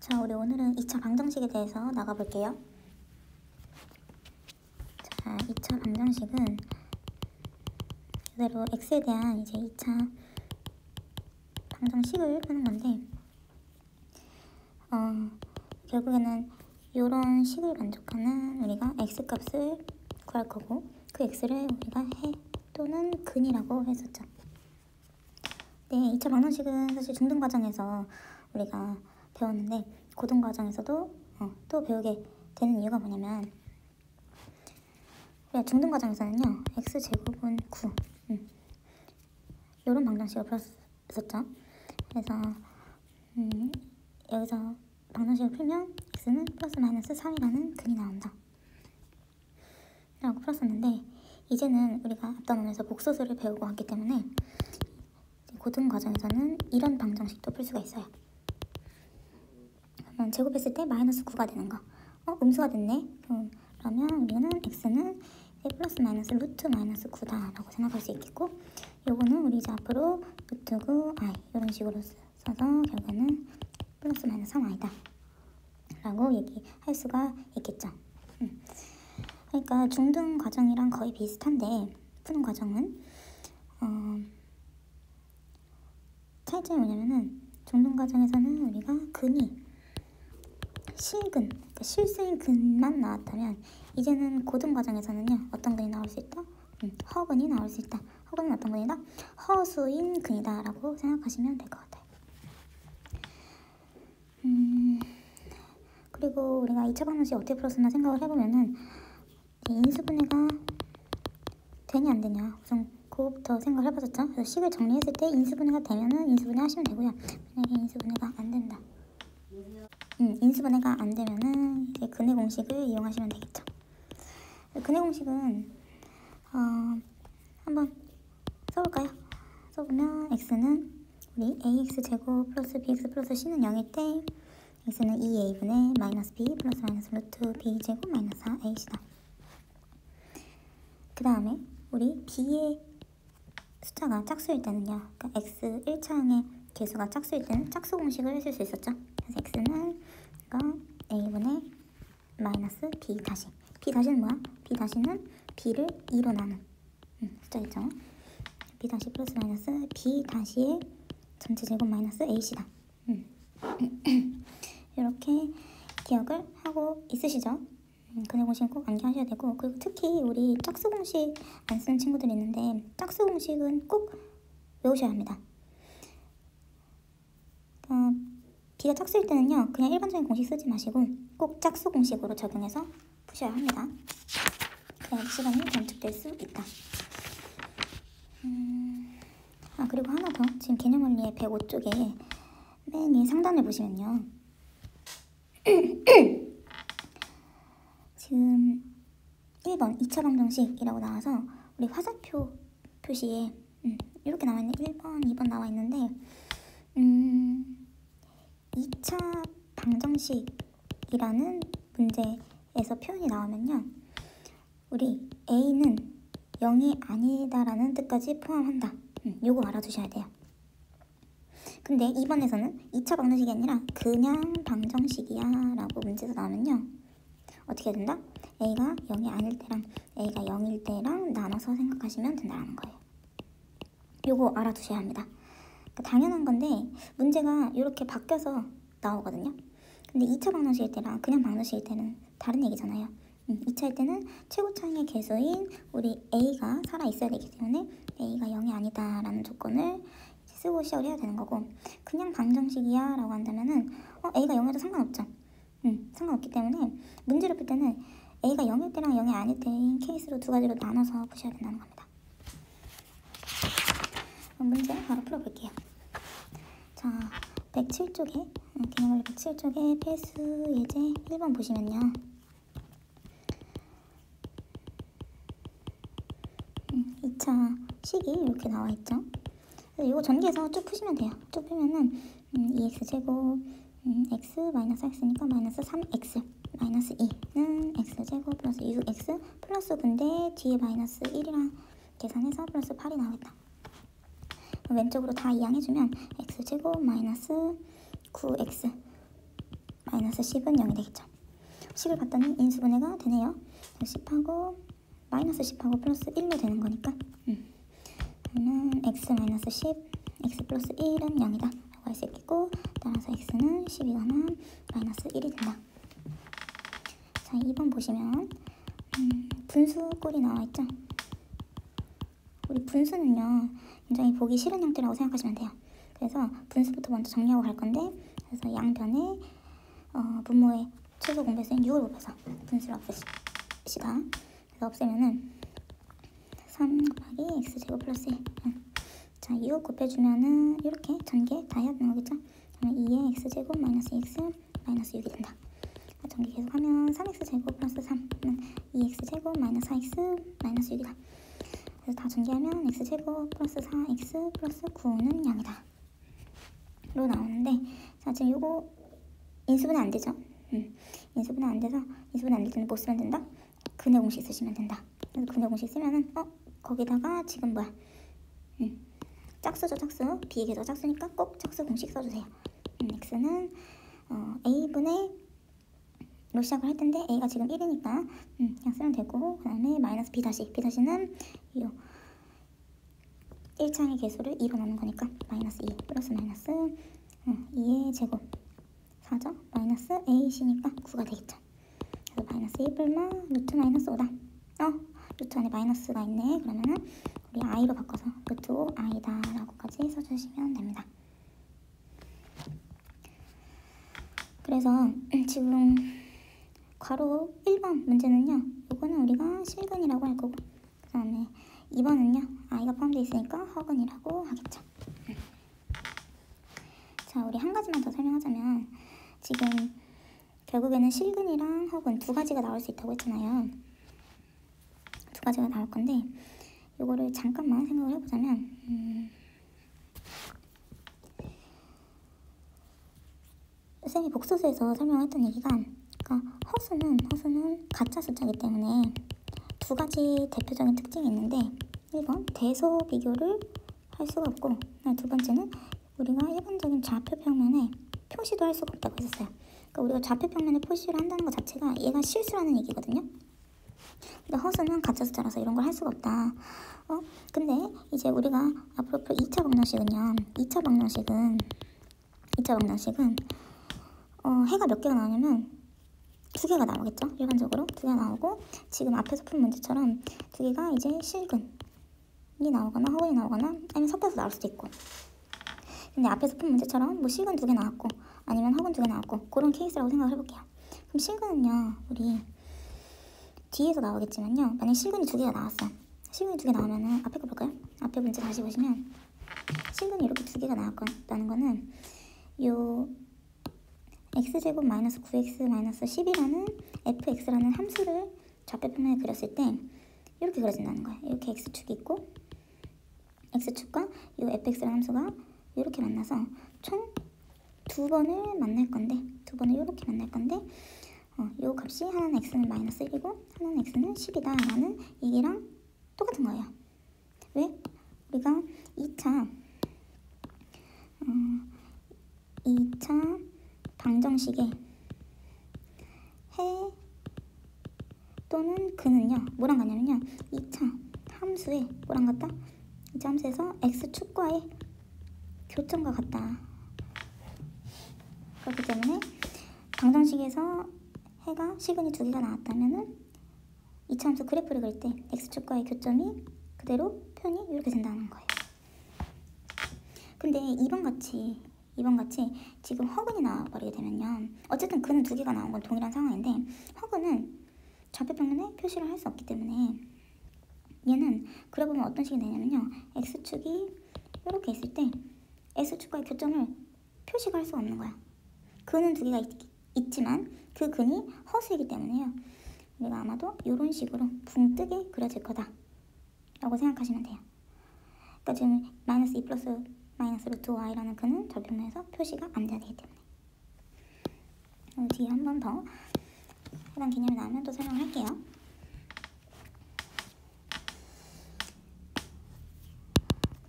자, 우리 오늘은 2차 방정식에 대해서 나가볼게요. 자, 2차 방정식은 그대로 x에 대한 이제 2차 방정식을 푸는 건데 결국에는 이런 식을 만족하는 우리가 x값을 구할 거고 그 x를 우리가 해 또는 근이라고 했었죠. 네, 2차 방정식은 사실 중등 과정에서 우리가 배웠는데 고등 과정에서도 또 배우게 되는 이유가 뭐냐면 우리가 중등 과정에서는요 x제곱은 9 이런 방정식을 풀었었죠. 그래서 여기서 방정식을 풀면 x는 플러스 마이너스 3이라는 근이 나온다 라고 풀었었는데 이제는 우리가 앞단원에서 복소수를 배우고 왔기 때문에 고등 과정에서는 이런 방정식도 풀 수가 있어요. 그러면 제곱했을 때 마이너스 9가 되는 거. 음수가 됐네. 그러면 우리는 x는 플러스 마이너스 루트 마이너스 9다 라고 생각할 수 있겠고 요거는 우리 이제 앞으로 루트 9i 이런 식으로 써서 결국에는 플러스 마이너스 3i다 라고 얘기할 수가 있겠죠. 그러니까 중등 과정이랑 거의 비슷한데 푸는 과정은 차이점이 뭐냐면은 중등 과정에서는 우리가 근이 실근, 그러니까 실수인 근만 나왔다면 이제는 고등 과정에서는요 어떤 근이 나올 수 있다? 허근이 나올 수 있다. 허근은 어떤 근이다? 허수인 근이다 라고 생각하시면 될 것 같아요. 그리고 우리가 2차 방정식 어떻게 풀었었나 생각을 해보면은 인수분해가 되냐 안 되냐 우선 그거부터 생각을 해봤었죠. 그래서 식을 정리했을 때 인수분해가 되면은 인수분해 하시면 되고요. 만약에 인수분해가 안 된다. 인수분해가 안 되면은 이제 근해 공식을 이용하시면 되겠죠. 근해 공식은 한번 써볼까요? 써보면 x는 우리 ax 제곱 플러스 bx 플러스 c는 0일 때 x는 2a분의 마이너스 b 플러스 마이너스 루트 b 제곱 마이너스 4ac다. 그 다음에 우리 b의 숫자가 짝수일 때는요, 그러니까 x 1차항의 개수가 짝수일 때는 짝수 공식을 해줄 수 있었죠. 그래서 x는 a분의 마이너스 b 다시. b 다시는 뭐야? b 다시는 b를 2로 나눈 숫자겠죠. b 다시 플러스 마이너스 b 다시의 전체 제곱 마이너스 ac다. 이렇게 기억을 하고 있으시죠? 근해 공식 꼭 암기하셔야 되고, 그리고 특히 우리 짝수 공식 안 쓰는 친구들이 있는데 짝수 공식은 꼭 외우셔야 합니다. b가 짝수일 때는요 그냥 일반적인 공식 쓰지 마시고 꼭 짝수 공식으로 적용해서 푸셔야 합니다. 그래야 시간이 단축될 수 있다. 그리고 하나 더, 지금 개념원리의 105쪽에 맨 위에 상단을 보시면요 지금 1번 2차 방정식이라고 나와서 우리 화살표 표시에 이렇게 나와있는 1번, 2번 나와있는데 2차 방정식이라는 문제에서 표현이 나오면요 우리 A는 0이 아니다라는 뜻까지 포함한다. 요거 알아두셔야 돼요. 근데 2번에서는 2차 방정식이 아니라 그냥 방정식이야 라고 문제에서 나오면요 어떻게 된다? A가 0이 아닐 때랑 A가 0일 때랑 나눠서 생각하시면 된다는 거예요. 요거 알아두셔야 합니다. 그러니까 당연한 건데 문제가 이렇게 바뀌어서 나오거든요. 근데 2차 방정식일 때랑 그냥 방정식일 때는 다른 얘기잖아요. 2차일 때는 최고차항의 개수인 우리 A가 살아있어야 되기 때문에 A가 0이 아니다 라는 조건을 쓰고 시작을 해야 되는 거고, 그냥 방정식이야 라고 한다면은 A가 0에도 상관없죠. 상관없기 때문에 문제를 풀 때는 A가 0일 때랑 0이 아닐 때인 케이스로 두 가지로 나눠서 푸셔야 된다는 겁니다. 그럼 문제 바로 풀어볼게요. 자, 107쪽에 개념원리 107쪽에 필수 예제 1번 보시면요 2차 식이 이렇게 나와있죠. 그래서 이거 전개해서 쭉 푸시면 돼요. 쭉 풀면은 2x제곱 x 마이너스 x니까 마이너스 3x 마이너스 2는 x제곱 플러스 6x 플러스 9인데 뒤에 마이너스 1이랑 계산해서 플러스 8이 나오겠다. 왼쪽으로 다 이항해주면 x제곱 마이너스 9x 마이너스 10은 0이 되겠죠. 10을 봤더니 인수분해가 되네요. 10하고 마이너스 10하고 플러스 1로 되는 거니까 그러면 x 마이너스 10, x 플러스 1은 0이다 라고 할 수 있겠고, 따라서 x는 10이거나 마이너스 1이 된다. 자, 2번 보시면 분수 꼴이 나와있죠. 우리 분수는요 굉장히 보기 싫은 형태라고 생각하시면 돼요. 그래서 분수부터 먼저 정리하고 갈 건데, 그래서 양변에 분모의 최소 공배수인 6을 곱해서 분수를 없애시다. 그래서 없애면은 3 곱하기 x제곱 플러스 1. 자, 6 곱해주면은 이렇게 전개 다 해야 되는 거겠죠? 그러면 2의 x제곱 마이너스 x 마이너스 6이 된다. 전개 계속하면 3x제곱 플러스 3은 2x제곱 마이너스 4x 마이너스 6이다. 그래서 다 전개하면 x제곱 플러스 4x 플러스 9는 0이다 로 나오는데, 자, 지금 요거 인수분해 안 되죠? 인수분해 안 돼서, 인수분해 안 될 때는 뭐 쓰면 된다? 근의 공식 쓰시면 된다. 그래서 근의 공식 쓰면은 거기다가 지금 뭐야? 짝수죠, 짝수. b의 계수가 짝수니까 꼭 짝수 공식 써주세요. x는 a분의 로 시작을 할 텐데 a가 지금 1이니까 그냥 쓰면 되고, 그 다음에 마이너스 b'는 이 1창의 개수를 2로 나눈 거니까 마이너스 2 플러스 마이너스 2의 제곱 4죠? 마이너스 ac니까 9가 되겠죠. 그래서 마이너스 1 불마 루트 마이너스 5다. 루트 안에 마이너스가 있네. 그러면은 우리 i로 바꿔서 루트 5i다 라고까지 써주시면 됩니다. 그래서 지금 괄호 1번 문제는요, 요거는 우리가 실근이라고 할 거고, 그 다음에 2번은요 i가 포함되어 있으니까 허근이라고 하겠죠. 자, 우리 한 가지만 더 설명하자면, 지금 결국에는 실근이랑 허근 두 가지가 나올 수 있다고 했잖아요. 두 가지가 나올 건데, 요거를 잠깐만 생각을 해보자면, 쌤이 복소수에서 설명했던 얘기가, 그러니까 허수는 가짜 숫자이기 때문에 두 가지 대표적인 특징이 있는데, 1번 대소 비교를 할 수가 없고, 두 번째는 우리가 일반적인 좌표 평면에 표시도 할 수가 없다고 했었어요. 그러니까 우리가 좌표 평면에 표시를 한다는 것 자체가 얘가 실수라는 얘기거든요. 근데 허수는 가짜 숫자라서 이런 걸 할 수가 없다. 근데 이제 우리가 앞으로 2차 방정식은요, 2차 방정식은 해가 몇 개가 나오냐면 2개가 나오겠죠. 일반적으로 2개가 나오고, 지금 앞에서 푼 문제처럼 2개가 이제 실근이 나오거나 허근이 나오거나 아니면 섞여서 나올 수도 있고. 근데 앞에서 푼 문제처럼 뭐 실근 2개 나왔고 아니면 허근 2개 나왔고 그런 케이스라고 생각을 해볼게요. 그럼 실근은요, 우리 뒤에서 나오겠지만요, 만약 실근이 2개가 나왔어. 실근이 2개 나오면은 앞에 거 볼까요? 앞에 문제 다시 보시면 실근이 이렇게 2개가 나왔다는 거는 요 x제곱 마이너스 9x 마이너스 10이라는 fx라는 함수를 좌표 평면에 그렸을 때 이렇게 그려진다는 거예요. 이렇게 x축이 있고 x축과 이 fx라는 함수가 이렇게 만나서 총 2번을 만날 건데, 2번을 이렇게 만날 건데, 이 값이 하나는 x는 마이너스 1이고 하나는 x는 10이다 라는 얘기랑 똑같은 거예요. 왜? 우리가 2차 방정식에 해 또는 근은요 뭐랑 같냐면요, 2차 함수에 뭐랑 같다? 2차 함수에서 x축과의 교점과 같다. 그렇기 때문에 방정식에서 해가 실근이 2개가 나왔다면은 2차 함수 그래프를 그릴 때 x축과의 교점이 그대로 표현이 이렇게 된다는 거예요. 근데 2번 같이 지금 허근이 나와버리게 되면요, 어쨌든 근은 2개가 나온 건 동일한 상황인데, 허근은 좌표 평면에 표시를 할 수 없기 때문에 얘는 그려보면 어떤 식이 되냐면요, x축이 이렇게 있을 때 x축과의 교점을 표시가 할 수가 없는 거야. 근은 2개가 있지만 그 근이 허수이기 때문에요, 우리가 아마도 이런 식으로 붕 뜨게 그려질 거다 라고 생각하시면 돼요. 그러니까 지금 마이너스 2 플러스 마이너스 루트 y라는 근은 좌표면에서 표시가 안 돼야 되기 때문에. 뒤에 한 번 더 해당 개념이 나오면 또 설명을 할게요.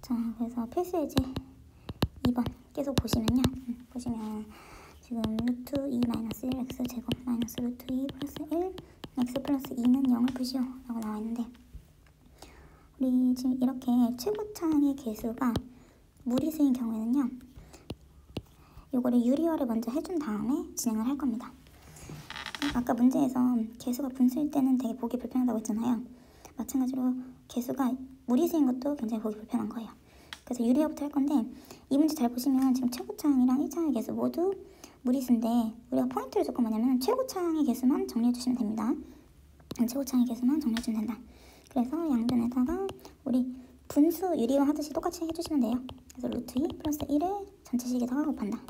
자, 그래서 필수 예제 2번 계속 보시면요, 보시면 지금 루트 2 마이너스 1 x 제곱 마이너스 루트 2 플러스 1 x 플러스 2는 0을 푸시오 라고 나와 있는데, 우리 지금 이렇게 최고차항의 개수가 무리수인 경우에는요, 요거를 유리화를 먼저 해준 다음에 진행을 할 겁니다. 아까 문제에서 개수가 분수일 때는 되게 보기 불편하다고 했잖아요. 마찬가지로 개수가 무리수인 것도 굉장히 보기 불편한 거예요. 그래서 유리화부터 할 건데, 이 문제 잘 보시면 지금 최고차항이랑 1차항의 개수 모두 무리수인데, 우리가 포인트를 조금 뭐냐면 최고차항의 개수만 정리해 주시면 됩니다. 최고차항의 개수만 정리해 주면 된다. 그래서 양변에다가 우리 분수 유리화 하듯이 똑같이 해주시면 돼요. 그래서 루트 2 플러스 1을 전체식에다가 곱한다.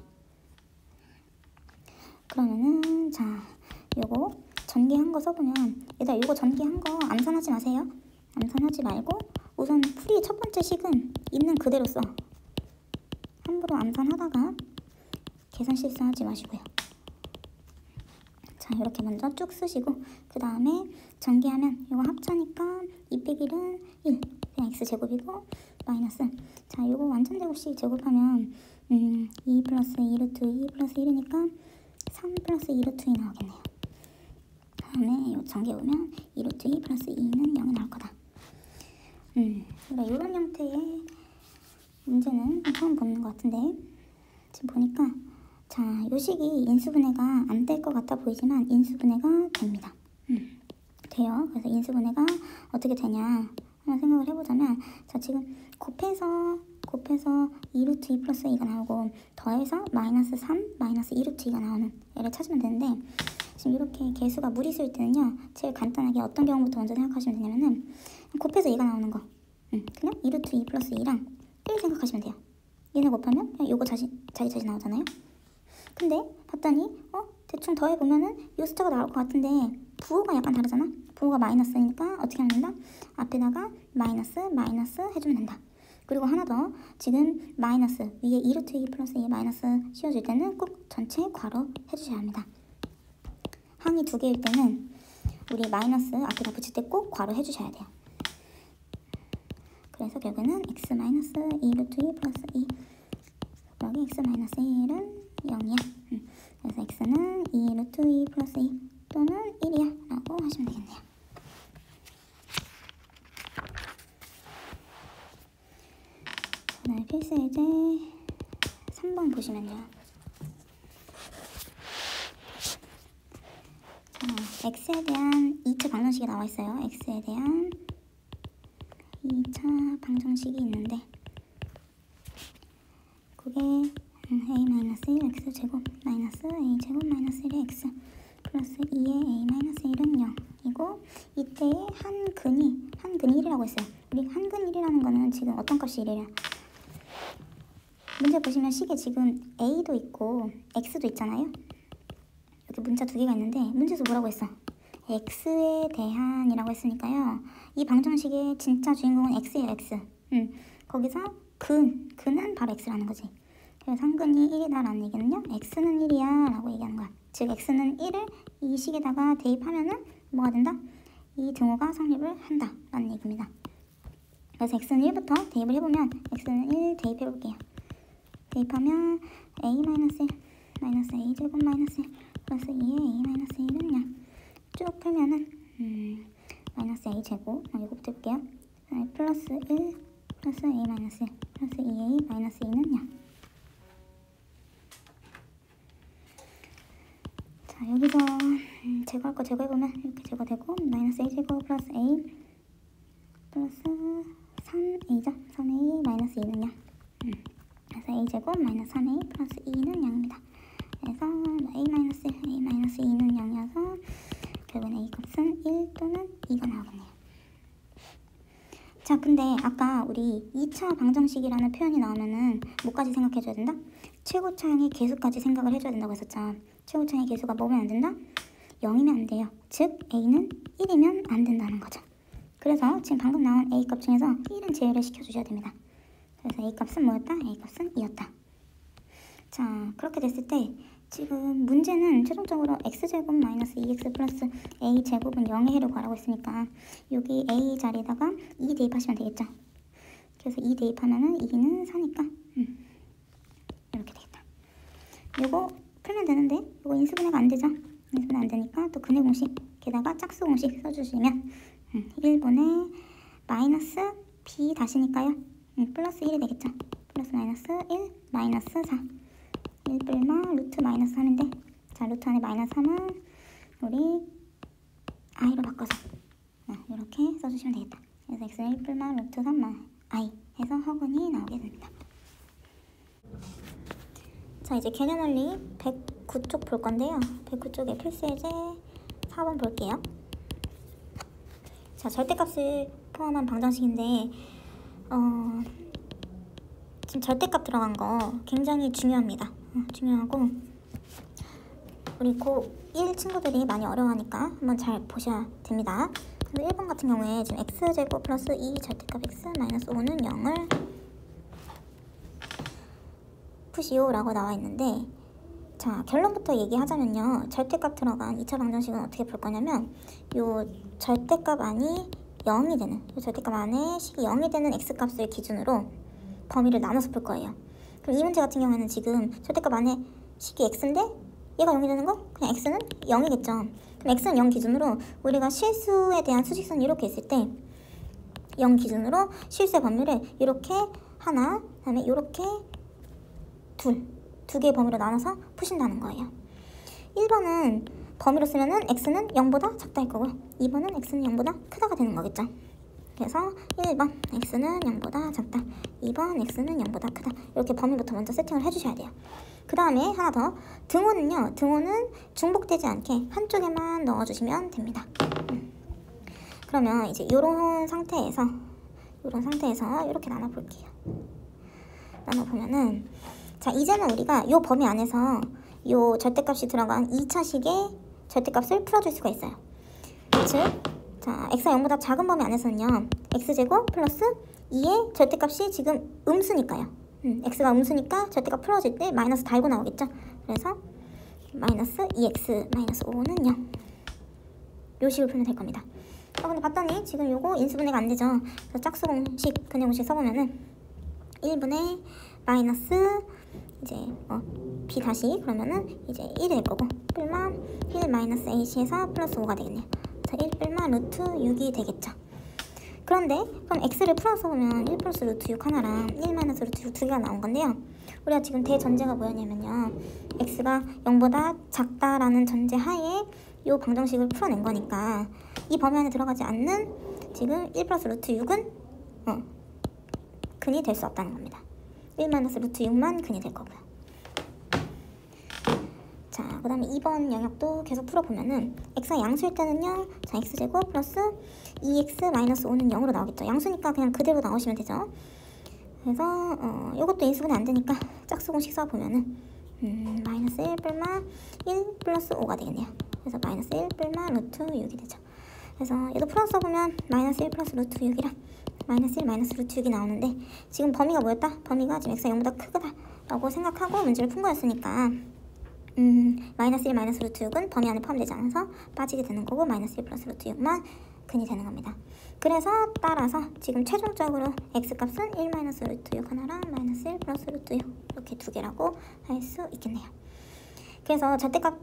그러면은 자, 요거 전개한 거 써보면, 얘들아 요거 전개한 거 암산하지 마세요. 암산하지 말고 우선 풀이 첫 번째 식은 있는 그대로 써. 함부로 암산하다가 계산 실수하지 마시고요. 자, 이렇게 먼저 쭉 쓰시고, 그 다음에 전개하면 이거 합차니까 2 빼기 1은 1, 그냥 x제곱이고 마이너스, 자 이거 완전 제곱식 제곱하면 2 플러스 2 루트 2 플러스 1이니까 3 플러스 2 루트 2 나오겠네요. 다음에 이거 전개해보면 2 루트 2 플러스 2는 0이 나올 거다. 그러니까 이런 형태의 문제는 처음 보는 것 같은데, 지금 보니까 자, 요 식이 인수분해가 안 될 것 같아 보이지만 인수분해가 됩니다. 돼요. 그래서 인수분해가 어떻게 되냐 한번 생각을 해보자면, 자 지금 곱해서 2 루트 2 플러스 2가 나오고 더해서 마이너스 3 마이너스 2 루트 2가 나오는 얘를 찾으면 되는데, 지금 이렇게 개수가 무리수일 때는요, 제일 간단하게 어떤 경우부터 먼저 생각하시면 되냐면은 곱해서 2가 나오는 거, 그냥 2 루트 2 플러스 2랑 1 생각하시면 돼요. 얘네 곱하면 그냥 요거 자기 자리 나오잖아요. 근데 봤더니 대충 더해보면은 요 숫자가 나올 것 같은데 부호가 약간 다르잖아. 부호가 마이너스니까 어떻게 하면 된다? 앞에다가 마이너스 해주면 된다. 그리고 하나 더, 지금 마이너스 위에 2 루트 2 플러스 2 마이너스 씌워줄 때는 꼭 전체 괄호 해주셔야 합니다. 항이 두 개일 때는 우리 마이너스 앞에다 붙일 때 꼭 괄호 해주셔야 돼요. 그래서 결국에는 x 마이너스 2 루트 2 플러스 2 여기 x 마이너스 1은 0이야. 그래서 x는 2 루트 2 플러스 2 또는 1이야 라고 하시면 되겠네요. 네, 필수 예제 3번 보시면요. 자, x에 대한 2차 방정식이 나와 있어요. x에 대한 2차 방정식이 있는데, 그게 a-1 x제곱 마이너스 a제곱 마이너스 1의 x 플러스 2의 a-1은 0 이고, 이때의 한근이 1이라고 했어요. 우리 한근 1이라는 거는 지금 어떤 값이 1이냐, 문제 보시면 식에 지금 a도 있고 x도 있잖아요. 여기 문자 두 개가 있는데 문제에서 뭐라고 했어? x에 대한이라고 했으니까요, 이 방정식의 진짜 주인공은 x예요. x. 거기서 근은 바로 x라는 거지. 그래서 한근이 1이다라는 얘기는요, x는 1이야 라고 얘기하는 거야. 즉 x는 1을 이 식에다가 대입하면은 뭐가 된다? 이 등호가 성립을 한다 라는 얘기입니다. 그래서 x는 1부터 대입을 해보면, x는 1 대입해볼게요. 대입하면 a-1 마이너스 a제곱 마이너스 1 플러스 2의 a-1은 0. 쭉 풀면은 마이너스 a제곱 이거부터 해볼게요. 플러스 1 플러스 a-1 플러스 2a 마이너스 2는 0. 자, 여기서 제거할 거 제거해보면 이렇게 제거되고, 마이너스 a제곱 플러스 a 플러스 3a죠. 3a 마이너스 2는 0. 그래서 a제곱 마이너스 3a 플러스 2는 0입니다. 그래서 a 마이너스 1, a 마이너스 2는 0이어서 결국은 a 값은 1 또는 2가 나오겠네요. 자, 근데 아까 우리 2차 방정식이라는 표현이 나오면은 뭐까지 생각해줘야 된다? 최고차항의 개수까지 생각을 해줘야 된다고 했었죠. 최고차항의 개수가 뭐면 안 된다? 0이면 안 돼요. 즉 a는 1이면 안 된다는 거죠. 그래서 지금 방금 나온 a 값 중에서 1은 제외를 시켜주셔야 됩니다. 그래서 a 값은 뭐였다? a 값은 2였다. 자, 그렇게 됐을 때 지금 문제는 최종적으로 x제곱 마이너스 2x 플러스 a제곱은 0의 해를 구하라고 했으니까 여기 a 자리에다가 2 대입하시면 되겠죠. 그래서 2 대입하면은 2는 4니까 이렇게 되겠다. 요거 풀면 되는데 이거 인수분해가 안 되죠. 인수분해 안 되니까 또 근해 공식 게다가 짝수 공식 써주시면 1분의 마이너스 b 다시니까요. 플러스 1이 되겠죠. 플러스 마이너스 1 마이너스 4 1불마 루트 마이너스 3인데 자 루트 안에 마이너스 3은 우리 i로 바꿔서 이렇게 써주시면 되겠다. 그래서 x는 1불마 루트 3 i 해서 허근이 나오게 됩니다. 자 이제 개념원리 109쪽 볼 건데요. 109쪽에 필수예제 4번 볼게요. 자 절대값을 포함한 방정식인데 지금 절대값 들어간 거 굉장히 중요합니다. 중요하고 우리 고1 친구들이 많이 어려워하니까 한번 잘 보셔야 됩니다. 그래서 1번 같은 경우에 지금 x제곱 플러스 2 절대값 x 마이너스 5는 0을 푸시오 라고 나와 있는데 자 결론부터 얘기하자면요. 절대값 들어간 2차 방정식은 어떻게 볼 거냐면 요 절대값 안이 0이 되는 요 절대값 안에 식이 0이 되는 x값을 기준으로 범위를 나눠서 풀 거예요. 그럼 이 문제 같은 경우에는 지금 절대값 안에 식이 x인데 얘가 0이 되는 거? 그냥 x는 0이겠죠. 그럼 x는 0 기준으로 우리가 실수에 대한 수직선이 이렇게 있을 때 0 기준으로 실수의 범위를 이렇게 하나, 그 다음에 이렇게 두 개의 범위로 나눠서 푸신다는 거예요. 1번은 범위로 쓰면은 x는 0보다 작다일 거고 2번은 x는 0보다 크다가 되는 거겠죠. 그래서 1번 x는 0보다 작다 2번 x는 0보다 크다 이렇게 범위부터 먼저 세팅을 해주셔야 돼요. 그 다음에 하나 더 등호는요. 등호는 중복되지 않게 한쪽에만 넣어주시면 됩니다. 그러면 이제 이런 상태에서 이렇게 나눠볼게요. 나눠보면은 자 이제는 우리가 이 범위 안에서 이 절대값이 들어간 2차식의 절대값을 풀어줄 수가 있어요. 즉 자 x가 0보다 작은 범위 안에서는요 x제곱 플러스 2의 절대값이 지금 음수니까요. x가 음수니까 절대값 풀어질 때 마이너스 달고 나오겠죠. 그래서 마이너스 2x 마이너스 5는 0 요 식을 풀면 될 겁니다. 근데 봤더니 지금 요거 인수분해가 안 되죠. 그래서 짝수 공식 근해 공식 써보면은 1분의 마이너스 이제 b 다시 그러면은 이제 1이 될 거고 뿔마 1 마이너스 ac에서 플러스 5가 되겠네요. 자 1 뿔마 루트 6이 되겠죠. 그런데 그럼 x를 풀어서 보면 1 플러스 루트 6 하나랑 1 마이너스 루트 6 두 개가 나온 건데요. 우리가 지금 대전제가 뭐였냐면요. x가 0보다 작다라는 전제 하에 이 방정식을 풀어낸 거니까 이 범위 안에 들어가지 않는 지금 1 플러스 루트 6은 근이 될 수 없다는 겁니다. 1 마이너스 루트 6만 근이 될 거고요. 자, 그 다음에 2번 영역도 계속 풀어보면은 x가 양수일 때는요. 자, x제곱 플러스 2x 마이너스 5는 0으로 나오겠죠. 양수니까 그냥 그대로 나오시면 되죠. 그래서 요것도 인수분해 안 되니까 짝수 공식 써보면은 마이너스 1 뿔마 1 플러스 5가 되겠네요. 그래서 마이너스 1 뿔마 루트 6이 되죠. 그래서 얘도 풀어서 보면 마이너스 1 플러스 루트 6이랑 마이너스 1 마이너스 루트 6이 나오는데 지금 범위가 뭐였다? 범위가 지금 x가 0보다 크다 라고 생각하고 문제를 푼 거였으니까 마이너스 1 마이너스 루트 6은 범위 안에 포함되지 않아서 빠지게 되는 거고 마이너스 1 플러스 루트 6만 근이 되는 겁니다. 그래서 따라서 지금 최종적으로 x값은 1 마이너스 루트 6 하나랑 마이너스 1 플러스 루트 6 이렇게 두 개라고 할 수 있겠네요. 그래서 절대값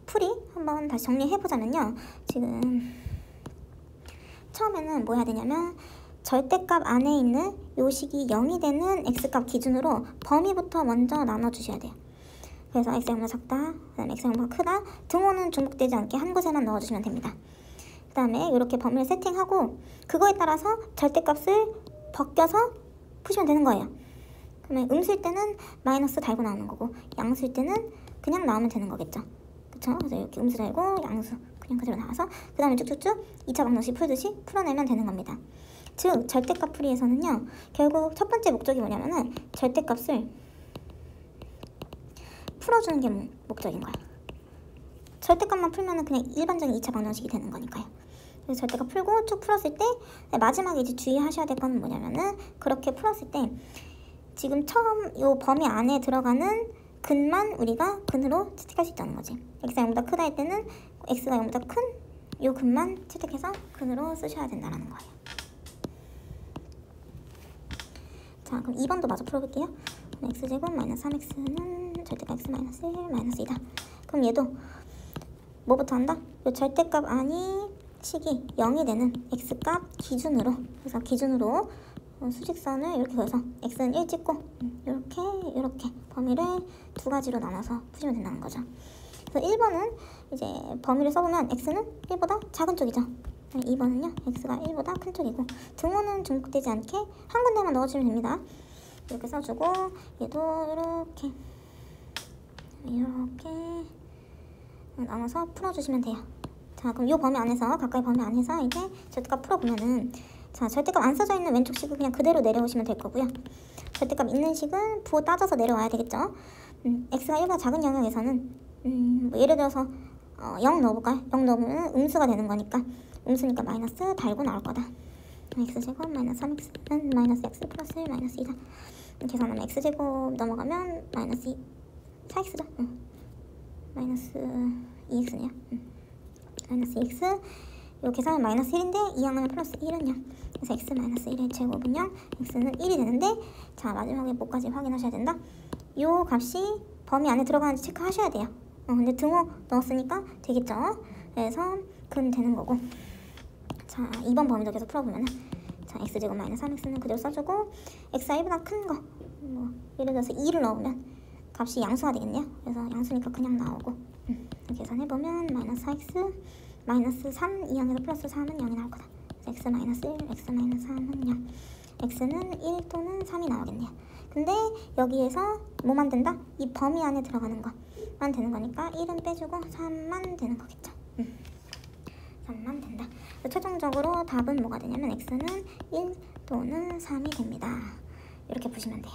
풀이 한번 다시 정리해보자면요. 지금 처음에는 뭐 해야 되냐면 절대값 안에 있는 요 식이 0이 되는 x값 기준으로 범위부터 먼저 나눠주셔야 돼요. 그래서 x가 0보다 작다, 그 다음에 x가 0보다 크다, 등호는 중복되지 않게 한 곳에만 넣어주시면 됩니다. 그 다음에 이렇게 범위를 세팅하고 그거에 따라서 절대값을 벗겨서 푸시면 되는 거예요. 그러면 음수일 때는 마이너스 달고 나오는 거고 양수일 때는 그냥 나오면 되는 거겠죠. 그쵸? 그래서 이렇게 음수 달고 양수 그냥 그대로 나와서 그 다음에 쭉쭉쭉 2차 방정식 풀듯이 풀어내면 되는 겁니다. 즉 절대값 풀이에서는요. 결국 첫 번째 목적이 뭐냐면은 절대값을 풀어주는 게 목적인 거예요. 절대값만 풀면은 그냥 일반적인 2차 방정식이 되는 거니까요. 그래서 절대값 풀고 쭉 풀었을 때 마지막에 이제 주의하셔야 될 건 뭐냐면은 그렇게 풀었을 때 지금 처음 요 범위 안에 들어가는 근만 우리가 근으로 채택할 수 있다는 거지. x가 0보다 크다 할 때는 x가 0보다 큰 요 근만 채택해서 근으로 쓰셔야 된다는 거예요. 자, 그럼 2번도 마저 풀어볼게요. x제곱 마이너스 3x는 절대값 x 마이너스 1 마이너스 2다. 그럼 얘도 뭐부터 한다? 요 절대값 아닌 식이 0이 되는 x값 기준으로, 그래서 기준으로 수직선을 이렇게 그려서 x는 1 찍고 이렇게 범위를 두 가지로 나눠서 푸시면 된다는 거죠. 그래서 1번은 이제 범위를 써보면 x는 1보다 작은 쪽이죠. 2번은요 x가 1보다 큰 쪽이고, 등호는 중복되지 않게 한 군데만 넣어주면 됩니다. 이렇게 써주고 얘도 이렇게 나눠서 풀어주시면 돼요. 자, 그럼 이 범위 안에서, 가까이 범위 안에서 이제 절대값 풀어보면은, 자, 절대값 안 써져 있는 왼쪽 식은 그냥 그대로 내려오시면 될 거고요. 절대값 있는 식은 부호 따져서 내려와야 되겠죠. x가 1보다 작은 영역에서는 뭐 예를 들어서 0 넣어볼까요? 0 넣으면 음수가 되는 거니까, 음수니까 마이너스 달고 나올 거다. x제곱 마이너스 3x는 마이너스 x 플러스 1 마이너스 2다. 계산하면 x제곱 넘어가면 마이너스 4x죠. 마이너스 2x네요. 마이너스 2x, 요 계산은 마이너스 1인데 2 하면 플러스 1은요. 그래서 x 마이너스 1의 제곱은요, x는 1이 되는데, 자, 마지막에 뭐까지 확인하셔야 된다? 요 값이 범위 안에 들어가는지 체크하셔야 돼요. 근데 등호 넣었으니까 되겠죠. 그래서 근 되는 거고. 자, 2번 범위도 계속 풀어보면은, 자, x제곱 마이너스 3x는 그대로 써주고, x가 1보다 큰 거, 뭐 예를 들어서 2를 넣으면 값이 양수가 되겠네요. 그래서 양수니까 그냥 나오고, 계산해보면 마이너스 4x 마이너스 3 이항에서 플러스 3은 0이 나올 거다. 그래서 x 마이너스 1, x 마이너스 3은 0. x는 1 또는 3이 나오겠네요. 근데 여기에서 뭐만 된다? 이 범위 안에 들어가는 것만 되는 거니까 1은 빼주고 3만 되는 거겠죠. 3만 된다. 최종적으로 답은 뭐가 되냐면 x는 1 또는 3이 됩니다. 이렇게 보시면 돼요.